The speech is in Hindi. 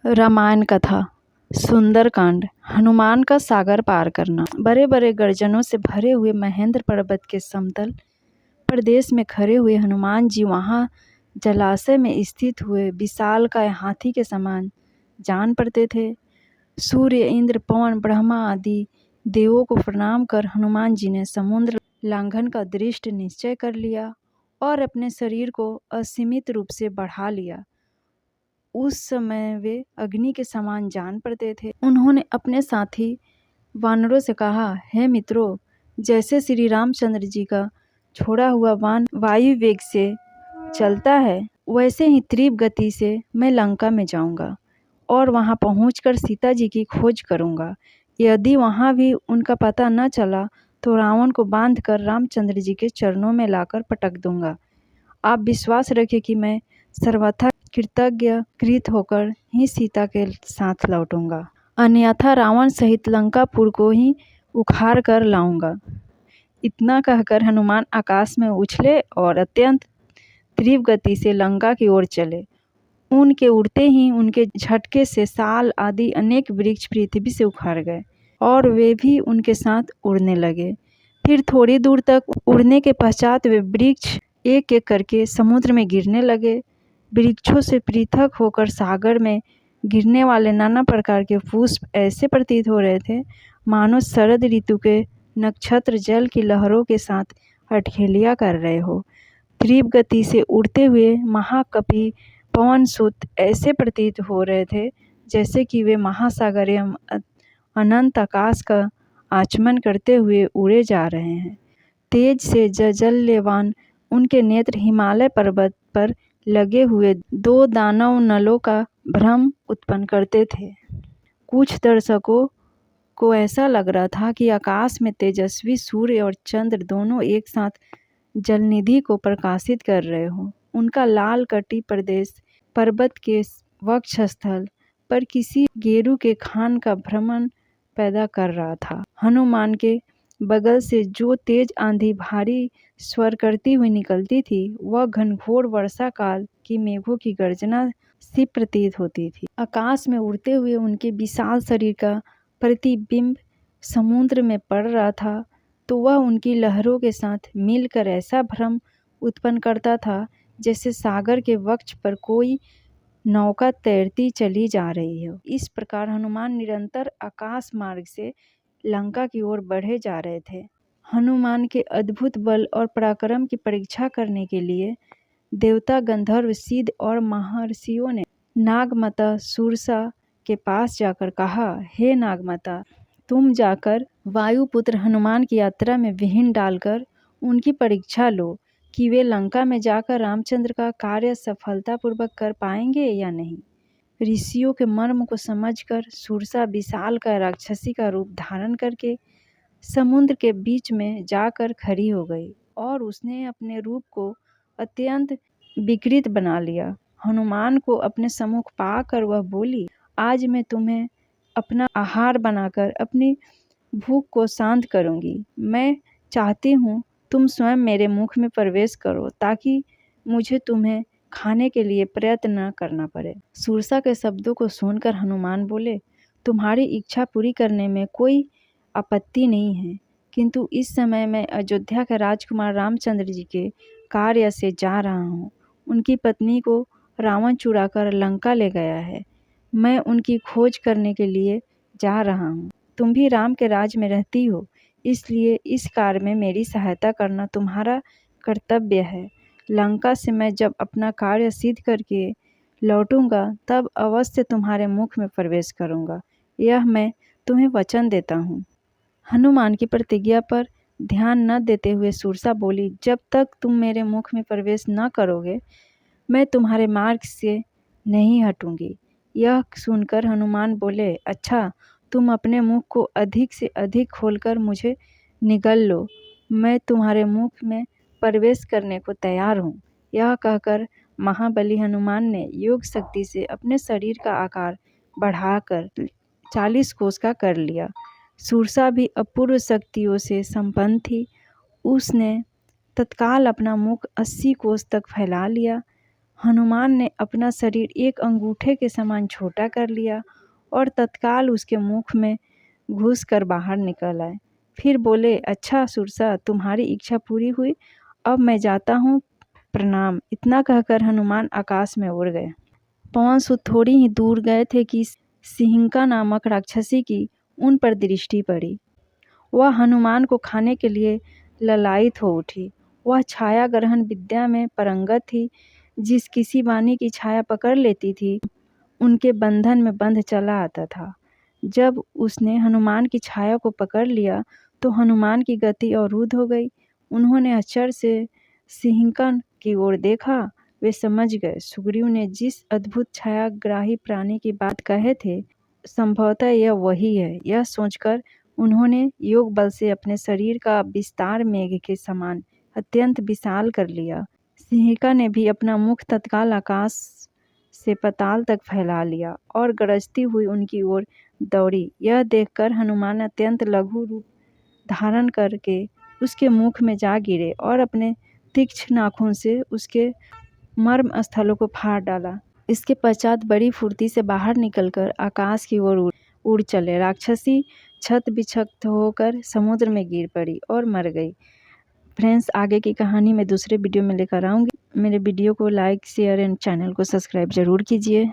रामायण कथा। सुंदरकांड। हनुमान का सागर पार करना। बड़े बड़े गर्जनों से भरे हुए महेंद्र पर्वत के समतल प्रदेश में खड़े हुए हनुमान जी वहां जलाशय में स्थित हुए विशालकाय हाथी के समान जान पड़ते थे। सूर्य, इंद्र, पवन, ब्रह्मा आदि देवों को प्रणाम कर हनुमान जी ने समुद्र लांघन का दृढ़ निश्चय कर लिया और अपने शरीर को असीमित रूप से बढ़ा लिया। उस समय वे अग्नि के समान जान पड़ते थे। उन्होंने अपने साथी वानरों से कहा, हे मित्रों, जैसे श्री रामचंद्र जी का छोड़ा हुआ बाण वायु वेग से चलता है, वैसे ही तीव्र गति से मैं लंका में जाऊंगा और वहां पहुंचकर सीता जी की खोज करूंगा। यदि वहां भी उनका पता न चला तो रावण को बांधकर रामचंद्र जी के चरणों में लाकर पटक दूंगा। आप विश्वास रखें कि मैं सर्वथा कृतज्ञ कृत होकर ही सीता के साथ लौटूंगा, अन्यथा रावण सहित लंकापुर को ही उखाड़ कर लाऊंगा। इतना कहकर हनुमान आकाश में उछले और अत्यंत तीव्र गति से लंका की ओर चले। उनके उड़ते ही उनके झटके से साल आदि अनेक वृक्ष पृथ्वी से उखाड़ गए और वे भी उनके साथ उड़ने लगे। फिर थोड़ी दूर तक उड़ने के पश्चात वे वृक्ष एक एक करके समुद्र में गिरने लगे। वृक्षों से पृथक होकर सागर में गिरने वाले नाना प्रकार के पुष्प ऐसे प्रतीत हो रहे थे मानो शरद ऋतु के नक्षत्र जल की लहरों के साथ अठखेलियां कर रहे हो। तीव्र गति से उड़ते हुए महाकपि पवन सुत ऐसे प्रतीत हो रहे थे जैसे कि वे महासागर एवं अनंत आकाश का आचमन करते हुए उड़े जा रहे हैं। तेज से जज्जल्यमान उनके नेत्र हिमालय पर्वत पर लगे हुए दो दानव नलों का भ्रम उत्पन्न करते थे। कुछ दर्शकों को ऐसा लग रहा था कि आकाश में तेजस्वी सूर्य और चंद्र दोनों एक साथ जलनिधि को प्रकाशित कर रहे हो। उनका लाल कटी प्रदेश पर्वत के वक्षस्थल पर किसी गेरू के खान का भ्रमण पैदा कर रहा था। हनुमान के बगल से जो तेज आंधी भारी स्वर करती हुई निकलती थी, वह घनघोर वर्षा काल की मेघों की गर्जना सी प्रतीत होती थी। आकाश में उड़ते हुए उनके विशाल शरीर का प्रतिबिंब समुद्र में पड़ रहा था तो वह उनकी लहरों के साथ मिलकर ऐसा भ्रम उत्पन्न करता था जैसे सागर के वक्ष पर कोई नौका तैरती चली जा रही हो। इस प्रकार हनुमान निरंतर आकाश मार्ग से लंका की ओर बढ़े जा रहे थे। हनुमान के अद्भुत बल और पराक्रम की परीक्षा करने के लिए देवता, गंधर्व, सिद्ध और महर्षियों ने नागमाता सुरसा के पास जाकर कहा, हे नागमाता, तुम जाकर वायुपुत्र हनुमान की यात्रा में विघ्न डालकर उनकी परीक्षा लो कि वे लंका में जाकर रामचंद्र का कार्य सफलतापूर्वक कर पाएंगे या नहीं। ऋषियों के मर्म को समझकर सुरसा विशाल का राक्षसी का रूप धारण करके समुद्र के बीच में जाकर खड़ी हो गई और उसने अपने रूप को अत्यंत विकृत बना लिया। हनुमान को अपने सम्मुख पाकर वह बोली, आज मैं तुम्हें अपना आहार बनाकर अपनी भूख को शांत करूंगी। मैं चाहती हूँ तुम स्वयं मेरे मुख में प्रवेश करो ताकि मुझे तुम्हें खाने के लिए प्रयत्न न करना पड़े। सुरसा के शब्दों को सुनकर हनुमान बोले, तुम्हारी इच्छा पूरी करने में कोई आपत्ति नहीं है, किंतु इस समय मैं अयोध्या के राजकुमार रामचंद्र जी के कार्य से जा रहा हूँ। उनकी पत्नी को रावण चुराकर लंका ले गया है। मैं उनकी खोज करने के लिए जा रहा हूँ। तुम भी राम के राज में रहती हो, इसलिए इस कार्य में मेरी सहायता करना तुम्हारा कर्तव्य है। लंका से मैं जब अपना कार्य सिद्ध करके लौटूंगा तब अवश्य तुम्हारे मुख में प्रवेश करूंगा। यह मैं तुम्हें वचन देता हूँ। हनुमान की प्रतिज्ञा पर ध्यान न देते हुए सुरसा बोली, जब तक तुम मेरे मुख में प्रवेश न करोगे मैं तुम्हारे मार्ग से नहीं हटूंगी। यह सुनकर हनुमान बोले, अच्छा, तुम अपने मुख को अधिक से अधिक खोलकर मुझे निगल लो, मैं तुम्हारे मुख में प्रवेश करने को तैयार हूँ। यह कहकर महाबली हनुमान ने योग शक्ति से अपने शरीर का आकार बढ़ाकर 40 कोस का कर लिया। सुरसा भी अपूर्व शक्तियों से संपन्न थी। उसने तत्काल अपना मुख 80 कोस तक फैला लिया। हनुमान ने अपना शरीर एक अंगूठे के समान छोटा कर लिया और तत्काल उसके मुख में घुसकर बाहर निकल आए। फिर बोले, अच्छा सुरसा, तुम्हारी इच्छा पूरी हुई, अब मैं जाता हूँ, प्रणाम। इतना कहकर हनुमान आकाश में उड़ गए। पवन सुत थोड़ी ही दूर गए थे कि सिंहिका नामक राक्षसी की उन पर दृष्टि पड़ी। वह हनुमान को खाने के लिए ललायित हो उठी। वह छाया ग्रहण विद्या में पारंगत थी। जिस किसी वाणी की छाया पकड़ लेती थी, उनके बंधन में बंध चला आता था। जब उसने हनुमान की छाया को पकड़ लिया तो हनुमान की गति अवरुद्ध हो गई। उन्होंने आश्चर्य से सिंहिका की ओर देखा। वे समझ गए सुग्रीव ने जिस अद्भुत छायाग्राही प्राणी की बात कहे थे, संभवतः यह वही है। यह सोचकर उन्होंने योग बल से अपने शरीर का विस्तार मेघ के समान अत्यंत विशाल कर लिया। सिंहिका ने भी अपना मुख तत्काल आकाश से पाताल तक फैला लिया और गरजती हुई उनकी ओर दौड़ी। यह देखकर हनुमान अत्यंत लघु रूप धारण करके उसके मुख में जा गिरे और अपने तीक्ष्ण नाखून से उसके मर्म स्थलों को फाड़ डाला। इसके पश्चात बड़ी फुर्ती से बाहर निकलकर आकाश की ओर उड़ चले। राक्षसी छत बिछक्त होकर समुद्र में गिर पड़ी और मर गई। फ्रेंड्स, आगे की कहानी मैं दूसरे वीडियो में लेकर आऊँगी। मेरे वीडियो को लाइक, शेयर एंड चैनल को सब्सक्राइब जरूर कीजिए।